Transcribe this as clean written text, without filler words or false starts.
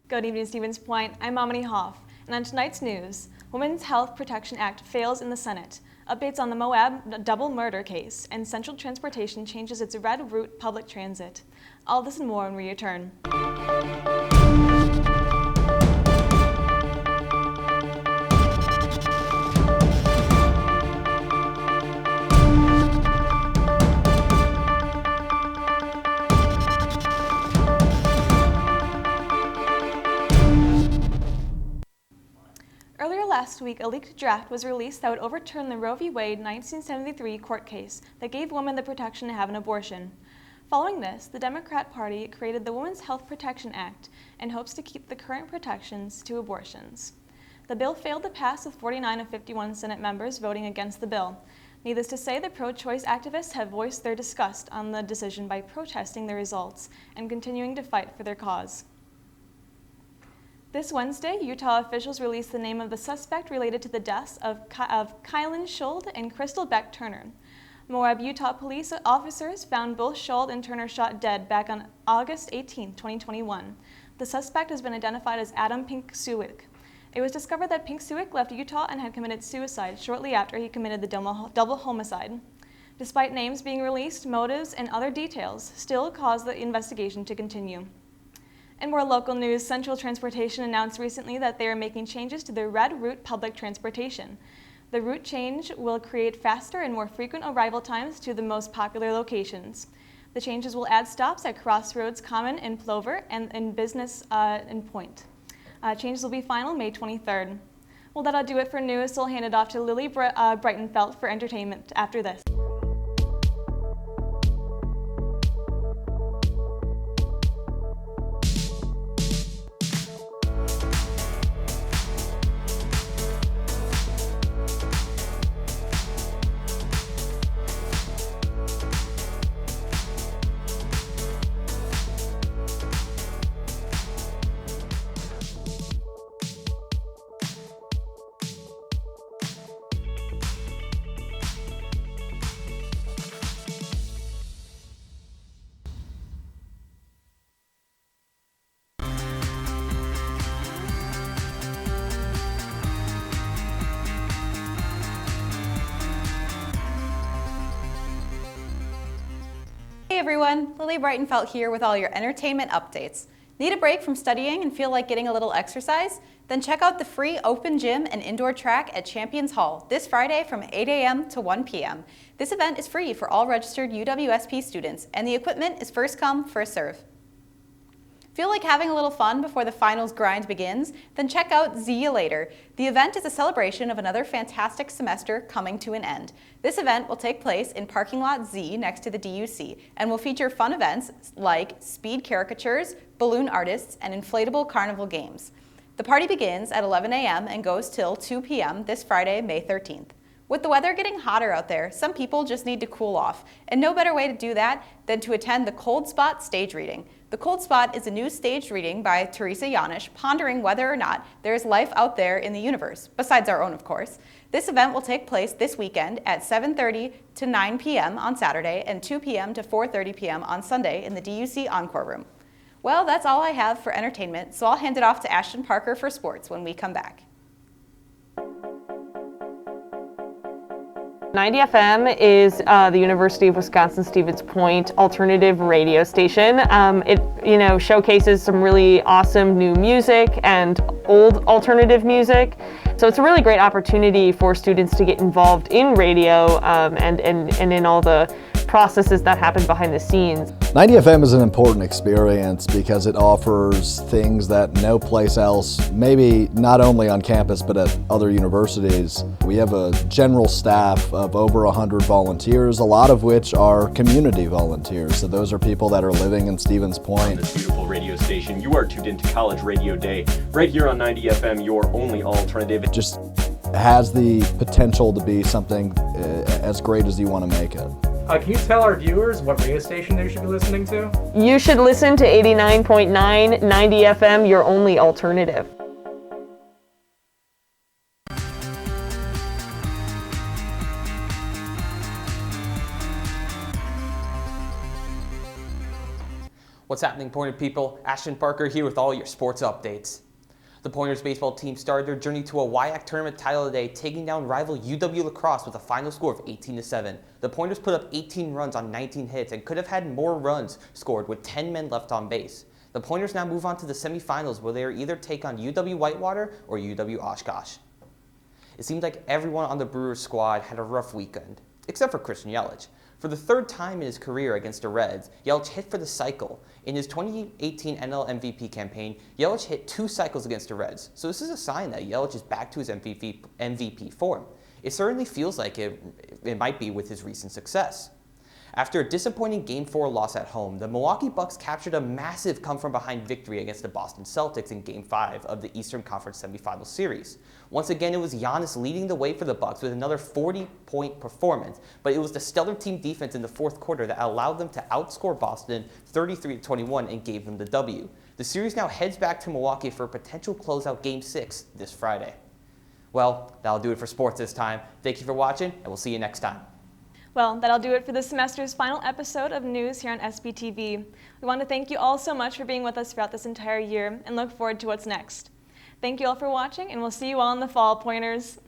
Good evening, Stevens Point. I'm Aminee Hoff, and on tonight's news, Women's Health Protection Act fails in the Senate, updates on the Moab double murder case, and Central Transportation changes its red route public transit. All this and more when we return. Earlier last week, a leaked draft was released that would overturn the Roe v. Wade 1973 court case that gave women the protection to have an abortion. Following this, the Democrat Party created the Women's Health Protection Act in hopes to keep the current protections to abortions. The bill failed to pass with 49 of 51 Senate members voting against the bill. Needless to say, the pro-choice activists have voiced their disgust on the decision by protesting the results and continuing to fight for their cause. This Wednesday, Utah officials released the name of the suspect related to the deaths of Kylan Schuld and Crystal Beck Turner. Moab, Utah police officers found both Schuld and Turner shot dead back on August 18, 2021. The suspect has been identified as Adam Pink-Suick. It was discovered that Pink-Suick left Utah and had committed suicide shortly after he committed the double homicide. Despite names being released, motives and other details still cause the investigation to continue. In more local news, Central Transportation announced recently that they are making changes to their red route public transportation. The route change will create faster and more frequent arrival times to the most popular locations. The changes will add stops at Crossroads Common in Plover and in Business in Point. Changes will be final May 23rd. Well, that'll do it for news, so I'll hand it off to Lili Breitenfeldt for entertainment after this. Hey everyone, Lili Breitenfeldt here with all your entertainment updates. Need a break from studying and feel like getting a little exercise? Then check out the free open gym and indoor track at Champions Hall this Friday from 8 a.m. to 1 p.m. This event is free for all registered UWSP students, and the equipment is first come, first serve. Feel like having a little fun before the finals grind begins? Then check out See You Later. The event is a celebration of another fantastic semester coming to an end. This event will take place in Parking Lot Z next to the DUC and will feature fun events like speed caricatures, balloon artists, and inflatable carnival games. The party begins at 11 a.m. and goes till 2 p.m. this Friday, May 13th. With the weather getting hotter out there, some people just need to cool off, and no better way to do that than to attend the Cold Spot stage reading. The Cold Spot is a new staged reading by Teresa Janisch pondering whether or not there is life out there in the universe, besides our own, of course. This event will take place this weekend at 7:30 to 9 p.m. on Saturday and 2 p.m. to 4:30 p.m. on Sunday in the DUC Encore Room. Well, that's all I have for entertainment, so I'll hand it off to Ashton Parker for sports when we come back. 90 FM is the University of Wisconsin-Stevens Point alternative radio station. It showcases some really awesome new music and old alternative music. So it's a really great opportunity for students to get involved in radio and in all the processes that happen behind the scenes. 90 FM is an important experience because it offers things that no place else, maybe not only on campus but at other universities. We have a general staff of over 100 volunteers, a lot of which are community volunteers. So those are people that are living in Stevens Point. On this beautiful radio station, you are tuned into College Radio Day, right here on 90 FM, your only alternative. It just has the potential to be something as great as you want to make it. Can you tell our viewers what radio station they should be listening to? You should listen to 89.9, 90 FM, your only alternative. What's happening, Pointer people? Ashton Parker here with all your sports updates. The Pointers baseball team started their journey to a WIAC tournament title today, taking down rival UW La Crosse with a final score of 18-7. The Pointers put up 18 runs on 19 hits and could have had more runs scored with 10 men left on base. The Pointers now move on to the semifinals, where they either take on UW Whitewater or UW Oshkosh. It seemed like everyone on the Brewers squad had a rough weekend, except for Christian Yelich. For the third time in his career against the Reds, Yelich hit for the cycle. In his 2018 NL MVP campaign, Yelich hit 2 cycles against the Reds, so this is a sign that Yelich is back to his MVP form. It certainly feels like it might be with his recent success. After a disappointing Game 4 loss at home, the Milwaukee Bucks captured a massive come-from-behind victory against the Boston Celtics in Game 5 of the Eastern Conference Semifinal Series. Once again, it was Giannis leading the way for the Bucks with another 40-point performance, but it was the stellar team defense in the fourth quarter that allowed them to outscore Boston 33-21 and gave them the W. The series now heads back to Milwaukee for a potential closeout Game 6 this Friday. Well, that'll do it for sports this time. Thank you for watching, and we'll see you next time. Well, that'll do it for this semester's final episode of News here on Sptv. We want to thank you all so much for being with us throughout this entire year and look forward to what's next. Thank you all for watching, and we'll see you all in the fall, Pointers.